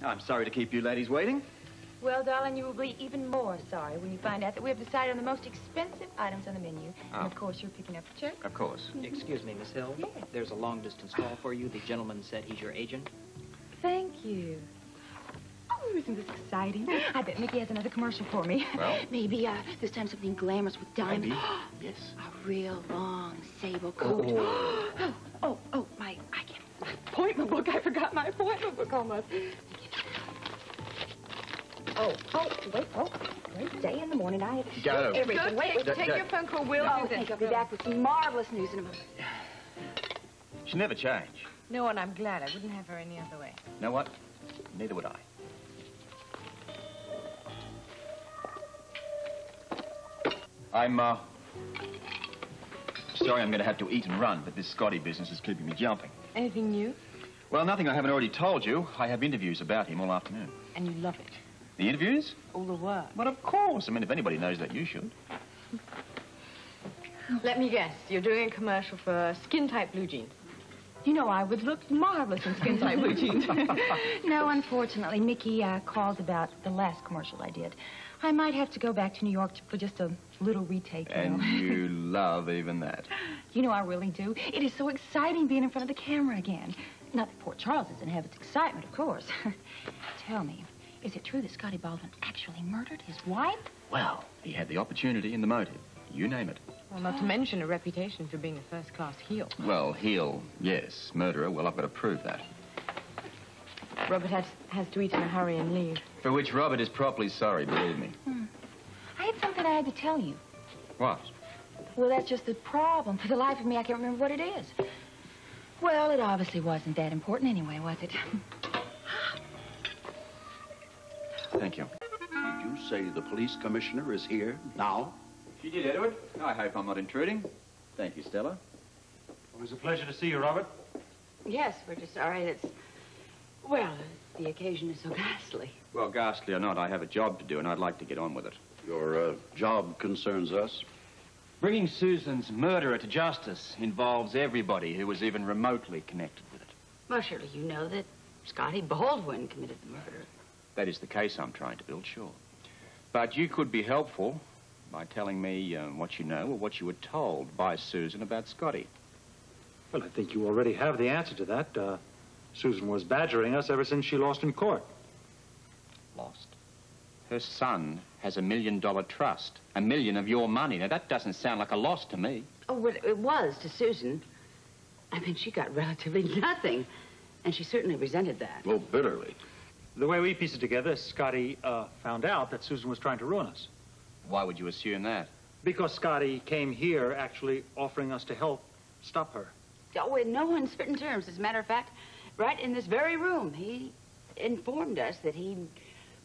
I'm sorry to keep you ladies waiting. Well, darling, you will be even more sorry when you find out that we have decided on the most expensive items on the menu. Oh. And, of course, you're picking up the check. Of course. Excuse me, Miss Hill. Yes. There's a long-distance call for you. The gentleman said he's your agent. Thank you. Oh, isn't this exciting? I bet Mickey has another commercial for me. Well? Maybe this time something glamorous with diamonds. Maybe. Yes. A real long sable coat. My appointment book. I forgot my appointment book almost. Great day in the morning. I have Go. everything. Wait, Take your phone call. We'll do this. I'll be back with some marvelous news in a moment. She'll never change. No, and I'm glad. I wouldn't have her any other way. You know what? Neither would I. I'm sorry I'm going to have to eat and run, but this Scotty business is keeping me jumping. Anything new? Well, nothing I haven't already told you. I have interviews about him all afternoon. And you love it. The interviews? All the work. Well, of course. I mean, if anybody knows that, you should. Let me guess. You're doing a commercial for skin-tight blue jeans. You know, I would look marvelous in skin-tight blue jeans. No, unfortunately, Mickey called about the last commercial I did. I might have to go back to New York for just a little retake, you know. And you love even that. You know, I really do. It is so exciting being in front of the camera again. Not that poor Charles doesn't have its excitement, of course. Tell me, is it true that Scotty Baldwin actually murdered his wife? Well, he had the opportunity and the motive. You name it. Well, not to mention a reputation for being a first-class heel. Well, heel, yes. Murderer, well, I've got to prove that. Robert has to eat in a hurry and leave. For which Robert is properly sorry, believe me. I had something I had to tell you. What? Well, that's just the problem. For the life of me, I can't remember what it is. Well, it obviously wasn't that important anyway, was it? Thank you. Did you say the police commissioner is here now? She did, Edward. I hope I'm not intruding. Thank you, Stella. It was a pleasure to see you, Robert. Yes, we're just sorry it's... Well, the occasion is so ghastly. Well, ghastly or not, I have a job to do, and I'd like to get on with it. Your job concerns us. Bringing Susan's murderer to justice involves everybody who was even remotely connected with it. Well, surely you know that Scotty Baldwin committed the murder. That is the case I'm trying to build, sure. But you could be helpful by telling me what you know or what you were told by Susan about Scotty. Well, I think you already have the answer to that. Susan was badgering us ever since she lost in court. Lost? Her son has $1 million trust. $1 million of your money. Now, that doesn't sound like a loss to me. Oh, well, it was to Susan. I mean, she got relatively nothing, and she certainly resented that. Oh, bitterly. The way we piece it together, Scotty found out that Susan was trying to ruin us. Why would you assume that? Because Scotty came here actually offering us to help stop her. Oh, in no uncertain terms. As a matter of fact, right in this very room, he informed us that he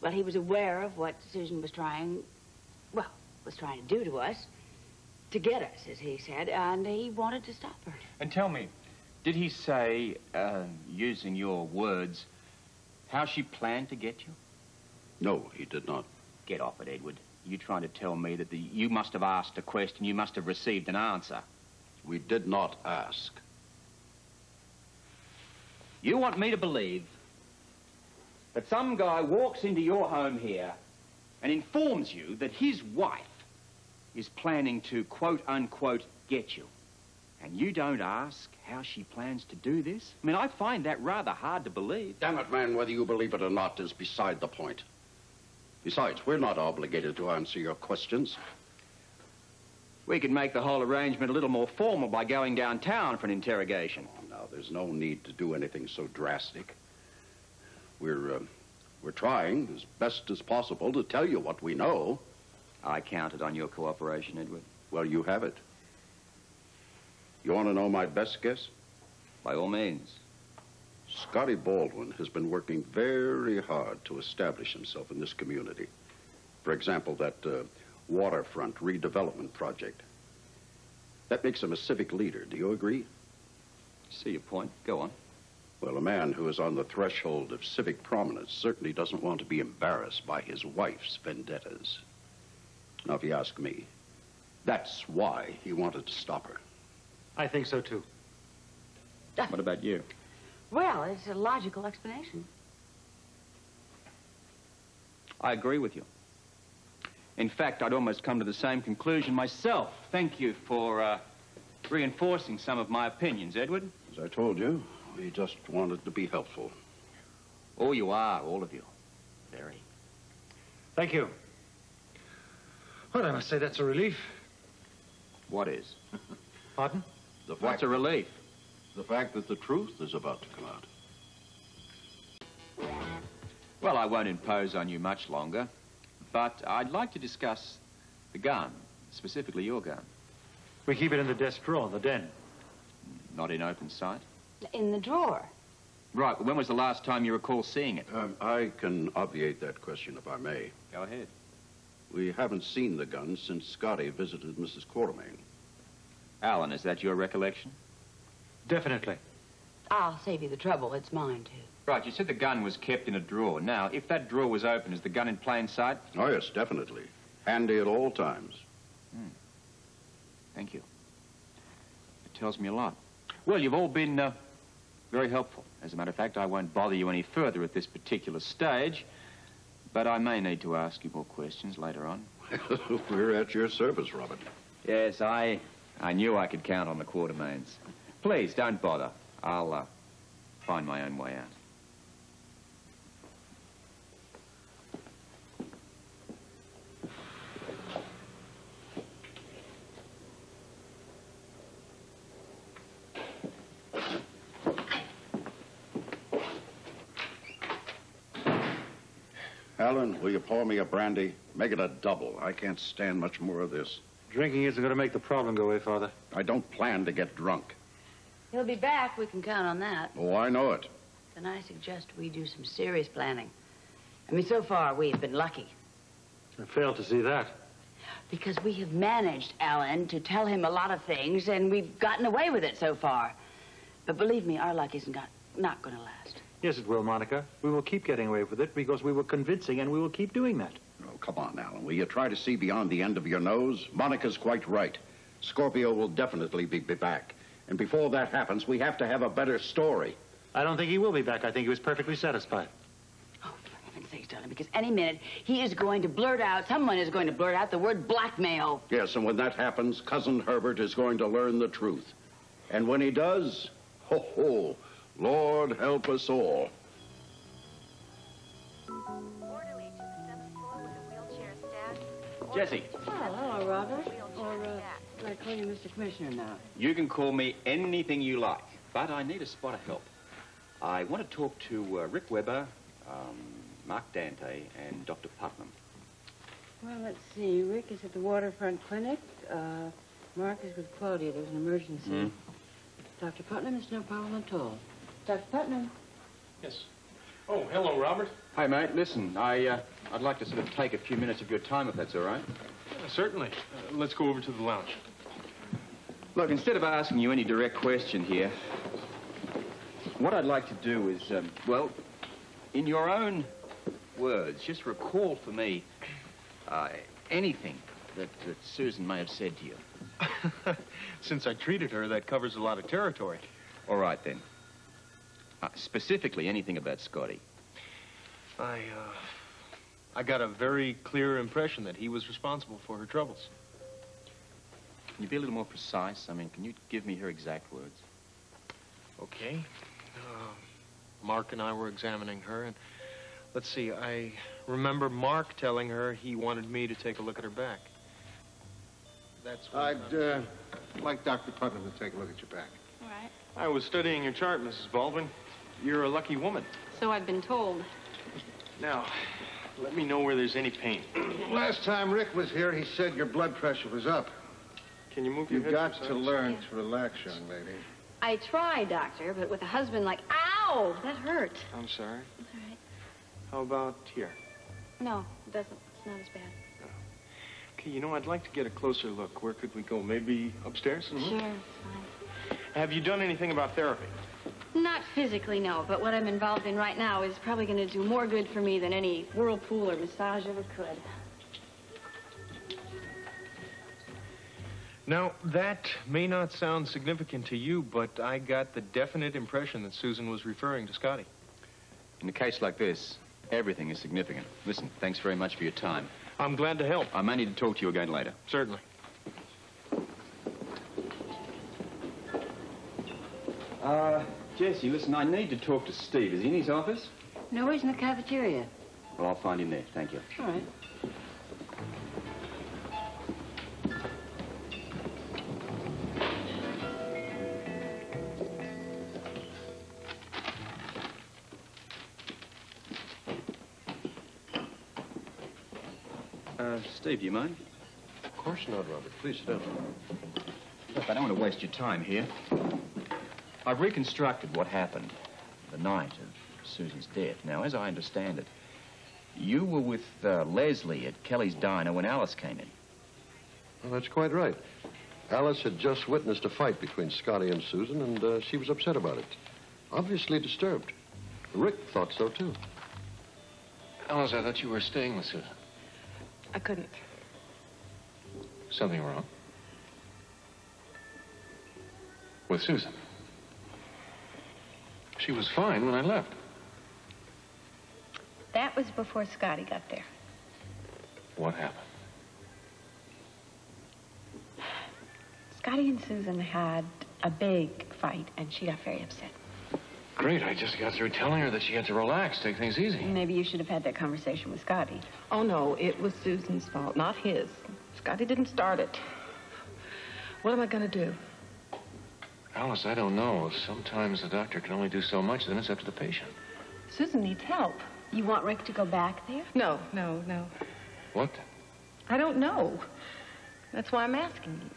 was aware of what Susan was trying to do to us, to get us, as he said, and he wanted to stop her. And tell me, did he say, using your words, how she planned to get you? No, he did not. Get off it, Edward. You trying to tell me that you must have asked a question, you must have received an answer. We did not ask. You want me to believe that some guy walks into your home here and informs you that his wife is planning to, quote-unquote, get you. And you don't ask how she plans to do this? I mean, I find that rather hard to believe. Damn it, man, whether you believe it or not is beside the point. Besides, we're not obligated to answer your questions. We could make the whole arrangement a little more formal by going downtown for an interrogation. Oh, now, there's no need to do anything so drastic. We're trying as best as possible to tell you what we know. I counted on your cooperation, Edward. Well, you have it. You want to know my best guess? By all means. Scotty Baldwin has been working very hard to establish himself in this community. For example, that waterfront redevelopment project. That makes him a civic leader. Do you agree? See your point. Go on. Well, a man who is on the threshold of civic prominence certainly doesn't want to be embarrassed by his wife's vendettas. Now, if you ask me, that's why he wanted to stop her. I think so, too. What about you? Well, it's a logical explanation. I agree with you. In fact, I'd almost come to the same conclusion myself. Thank you for reinforcing some of my opinions, Edward. As I told you, we just wanted to be helpful. Oh, you are, all of you. Very. Thank you. Well, I must say that's a relief. What is? Pardon? What's a relief? The fact that the truth is about to come out. Well, I won't impose on you much longer, but I'd like to discuss the gun, specifically your gun. We keep it in the desk drawer in the den. Not in open sight? In the drawer. Right, when was the last time you recall seeing it? I can obviate that question if I may. Go ahead. We haven't seen the gun since Scotty visited Mrs. Quartermain. Alan, is that your recollection? Definitely. I'll save you the trouble. It's mine, too. Right, you said the gun was kept in a drawer. Now, if that drawer was open, is the gun in plain sight? Oh, yes, definitely. Handy at all times. Thank you. It tells me a lot. Well, you've all been very helpful. As a matter of fact, I won't bother you any further at this particular stage, but I may need to ask you more questions later on. We're at your service, Robert. Yes, I knew I could count on the Quartermains. Please, don't bother. I'll find my own way out. Alan, will you pour me a brandy? Make it a double. I can't stand much more of this. Drinking isn't going to make the problem go away, Father. I don't plan to get drunk. He'll be back. We can count on that. Oh, I know it. Then I suggest we do some serious planning. I mean, so far, we've been lucky. I fail to see that. Because we have managed, Alan, to tell him a lot of things, and we've gotten away with it so far. But believe me, our luck isn't not going to last. Yes, it will, Monica. We will keep getting away with it because we were convincing, and we will keep doing that. Oh, come on, Alan. Will you try to see beyond the end of your nose? Monica's quite right. Scorpio will definitely be back. And before that happens, we have to have a better story. I don't think he will be back. I think he was perfectly satisfied. Oh, for heaven's sakes, darling, because any minute he is going to blurt out, someone is going to blurt out the word blackmail. Yes, and when that happens, Cousin Herbert is going to learn the truth. And when he does, ho, ho, Lord help us all. Orderly to the 7th floor with a wheelchair staff. Jesse. Oh, hello, Robert. I call you Mr. Commissioner now. You can call me anything you like, but I need a spot of help. I want to talk to Rick Weber, Mark Dante, and Dr. Putnam. Well, let's see. Rick is at the waterfront clinic. Mark is with Claudia. There's an emergency. Dr. Putnam is no problem at all. Dr. Putnam. Yes. Oh, hello, Robert. Hi, mate. Listen, I'd like to sort of take a few minutes of your time, if that's all right. Certainly. Let's go over to the lounge. Look, instead of asking you any direct question here, what I'd like to do is, well, in your own words, just recall for me anything that Susan may have said to you. Since I treated her, that covers a lot of territory. All right, then. Specifically, anything about Scotty. I got a very clear impression that he was responsible for her troubles. Can you be a little more precise? I mean, can you give me her exact words? Okay. Mark and I were examining her, and let's see, I remember Mark telling her he wanted me to take a look at her back. That's what I'd like Dr. Putnam to take a look at your back. All right. I was studying your chart, Mrs. Baldwin. You're a lucky woman. So I've been told. Now, let me know where there's any pain. Last time Rick was here, he said your blood pressure was up. Can you move your You've head got to to learn to relax, young lady. I try, Doctor, but with a husband like, ow, that hurt. I'm sorry. It's all right. How about here? No, it doesn't. It's not as bad. Okay, you know, I'd like to get a closer look. Where could we go? Maybe upstairs? Sure, it's fine. Have you done anything about therapy? Not physically, no, but what I'm involved in right now is probably going to do more good for me than any whirlpool or massage ever could. Now, that may not sound significant to you, but I got the definite impression that Susan was referring to Scotty. In a case like this, Everything is significant. Listen, thanks very much for your time. I'm glad to help. I may need to talk to you again later. Certainly. Jesse, listen, I need to talk to Steve. Is he in his office? No, he's in the cafeteria. Well, I'll find him there. Thank you. All right. Steve, do you mind? Of course not, Robert. Please sit down. Look, I don't want to waste your time here. I've reconstructed what happened the night of Susan's death. Now, as I understand it, you were with Leslie at Kelly's diner when Alice came in. Well, that's quite right. Alice had just witnessed a fight between Scotty and Susan, and she was upset about it. Obviously disturbed. Rick thought so, too. Alice, I thought you were staying with Susan. I couldn't. Something wrong? With Susan? She was fine when I left. That was before Scotty got there. What happened? Scotty and Susan had a big fight, and she got very upset. Great, I just got through telling her that she had to relax, take things easy. Maybe you should have had that conversation with Scotty. Oh, no, it was Susan's fault, not his. Scotty didn't start it. What am I going to do? Alice, I don't know. Sometimes the doctor can only do so much, then it's up to the patient. Susan needs help. You want Rick to go back there? No. What? I don't know. That's why I'm asking you.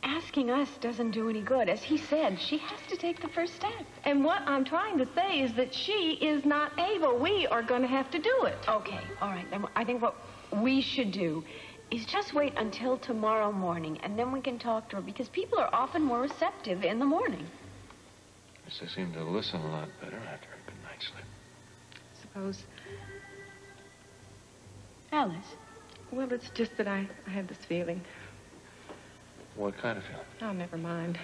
Asking us doesn't do any good. As he said, she has to take the first step. And what I'm trying to say is that she is not able. We are going to have to do it. Okay, all right. Then I think what we should do is just wait until tomorrow morning, and then we can talk to her, because people are often more receptive in the morning. Yes, they seem to listen a lot better after a good night's sleep. Suppose. Alice? Well, it's just that I have this feeling. What kind of feeling? Oh, never mind.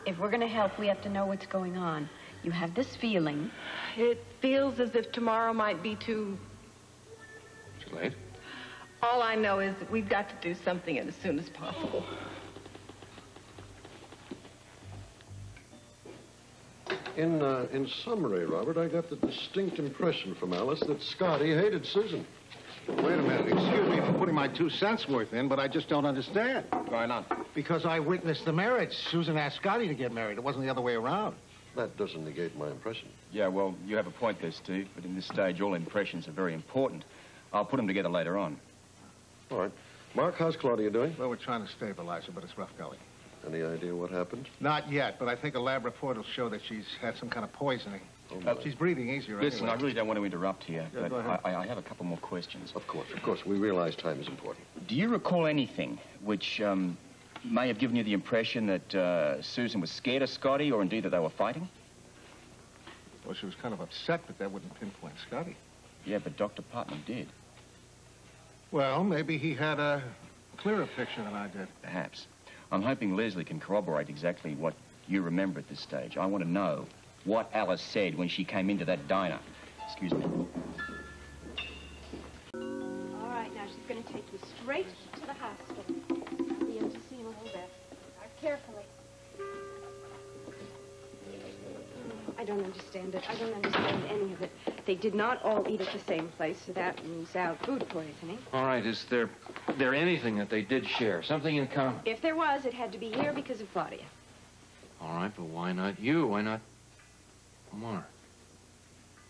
If we're going to help, we have to know what's going on. You have this feeling. It feels as if tomorrow might be too late? All I know is that we've got to do something as soon as possible. In summary, Robert, I got the distinct impression from Alice that Scotty hated Susan. Wait a minute. Excuse me for putting my 2 cents worth in, but I just don't understand. Why not? Because I witnessed the marriage. Susan asked Scotty to get married. It wasn't the other way around. That doesn't negate my impression. Yeah, well, you have a point there, Steve, but in this stage, all impressions are very important. I'll put them together later on. All right. Mark, how's Claudia doing? Well, we're trying to stabilize her, but it's rough going. Any idea what happened? Not yet, but I think a lab report will show that she's had some kind of poisoning. She's breathing easier Listen, anyway. I really don't want to interrupt here, Yeah, but go ahead. I have a couple more questions. Of course. We realize time is important. Do you recall anything which may have given you the impression that Susan was scared of Scotty, or indeed that they were fighting? Well, she was kind of upset, but that wouldn't pinpoint Scotty. Yeah, but Dr. Putnam did. Well, maybe he had a clearer picture than I did. Perhaps. I'm hoping Leslie can corroborate exactly what you remember at this stage. I want to know what Alice said when she came into that diner. Excuse me. All right, now she's going to take you straight to the hospital. I'll be in to see you in a little bit. Drive carefully. I don't understand it. I don't understand any of it. They did not all eat at the same place, so that rules out food poisoning. All right, is there anything that they did share? Something in common? If there was, it had to be here because of Claudia. All right, but why not you? Why not Omar?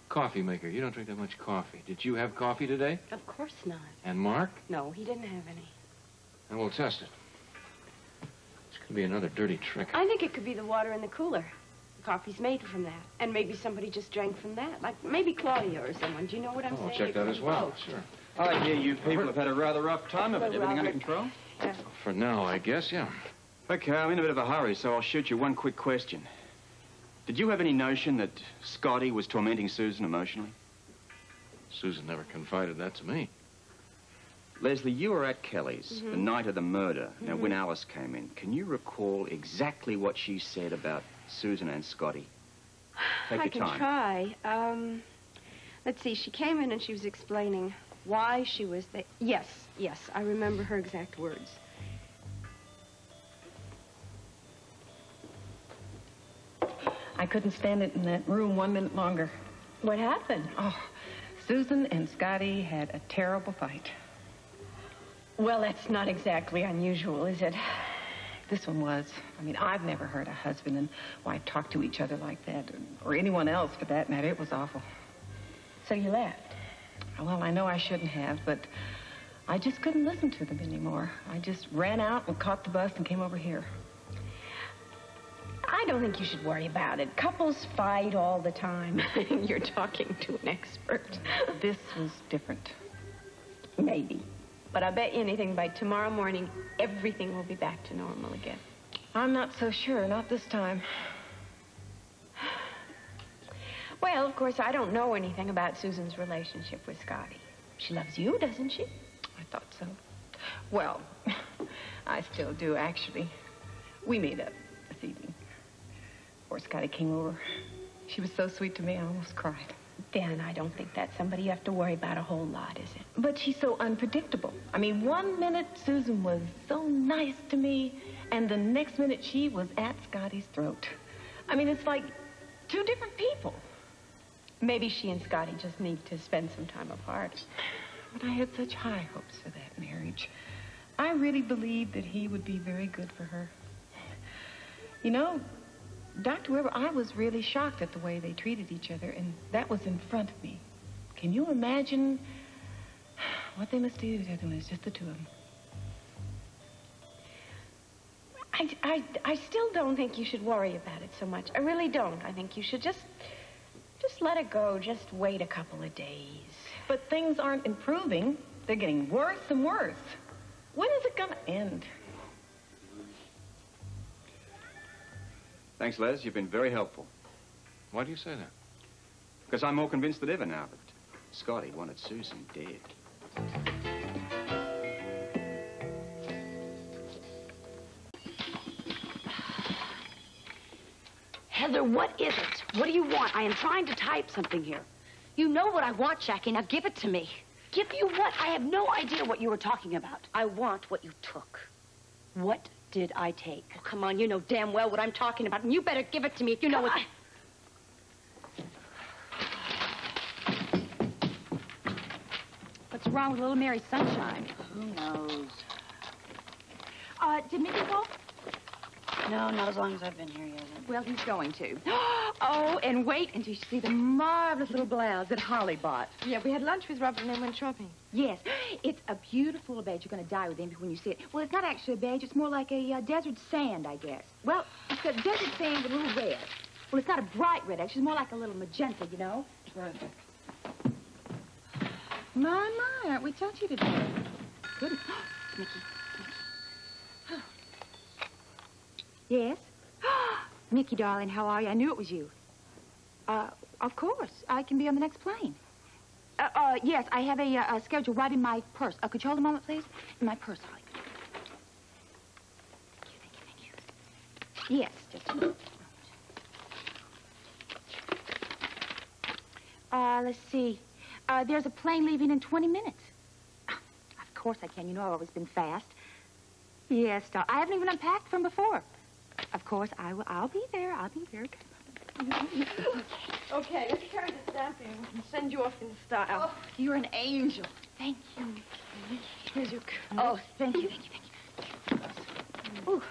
Coffee maker. You don't drink that much coffee. Did you have coffee today? Of course not. And Mark? No, he didn't have any. And we'll test it. This could be another dirty trick. I think it could be the water in the cooler. The coffee's made from that. And maybe somebody just drank from that. Like maybe Claudia or someone. Do you know what I'm saying? I'll check that as well. Both. Sure. I hear you people have had a rather rough time of it. Everything under control? Yeah. For now, I guess, yeah. Okay, I'm in a bit of a hurry, so I'll shoot you one quick question. Did you have any notion that Scotty was tormenting Susan emotionally? Susan never confided that to me. Leslie, you were at Kelly's the night of the murder. Now, when Alice came in, can you recall exactly what she said about Susan and Scotty? Take I your can time. try. Let's see, she came in and she was explaining why she was there. Yes, I remember her exact words. I couldn't stand it in that room 1 minute longer. What happened? Oh, Susan and Scotty had a terrible fight. Well, that's not exactly unusual, is it? This one was. I mean, I've never heard a husband and wife talk to each other like that, or anyone else for that matter. It was awful. So you left? Well, I know I shouldn't have, but I just couldn't listen to them anymore. I just ran out and caught the bus and came over here. I don't think you should worry about it. Couples fight all the time. You're talking to an expert. This was different. Maybe. But I bet you anything, by tomorrow morning, everything will be back to normal again. I'm not so sure, not this time. Well, of course, I don't know anything about Susan's relationship with Scotty. She loves you, doesn't she? I thought so. Well, I still do, actually. We made up this evening. Before Scotty came over. She was so sweet to me, I almost cried. Then I don't think that's somebody you have to worry about a whole lot, is it? But she's so unpredictable. I mean, 1 minute Susan was so nice to me, and the next minute she was at Scotty's throat. I mean, it's like 2 different people. Maybe she and Scotty just need to spend some time apart. But I had such high hopes for that marriage. I really believed that he would be very good for her. You know, Dr. Weber, I was really shocked at the way they treated each other, and that was in front of me. Can you imagine what they must do to each other when it's just the 2 of them? I still don't think you should worry about it so much. I really don't. I think you should just let it go. Just wait a couple of days. But things aren't improving. They're getting worse and worse. When is it gonna end? Thanks, Les. You've been very helpful. Why do you say that? Because I'm more convinced than ever now that Scotty wanted Susan dead. Heather, what is it? What do you want? I am trying to type something here. You know what I want, Jackie. Now give it to me. Give you what? I have no idea what you were talking about. I want what you took. What did I take? Oh, come on, you know damn well what I'm talking about, and you better give it to me if you know what... What's wrong with little Mary Sunshine? Who knows? Did Mickey call? No, not as long as I've been here yet. Well, he's going to. Oh, and wait until you see the marvelous little blouse that Holly bought. Yeah, we had lunch with Robert and then went shopping. Yes, it's a beautiful little badge. You're going to die with envy when you see it. Well, it's not actually a badge. It's more like a desert sand, I guess. Well, it's a desert sand with a little red. Well, it's not a bright red, actually. It's more like a little magenta, you know? Right. My, aren't we touchy today? Goodness. Mickey. Yes? Mickey, darling, how are you? I knew it was you. Of course. I can be on the next plane. Yes, I have a schedule right in my purse. Could you hold a moment, please? In my purse, Holly. Thank you. Yes, just a moment. Let's see. There's a plane leaving in 20 minutes. Of course I can. You know I've always been fast. Yes, darling. I haven't even unpacked from before. Of course, I will. I'll be there. I'll be there. Okay, let's carry this down for you and send you off in style. Oh, you're an angel. Thank you. Here's your coat. Oh, thank you. Ooh.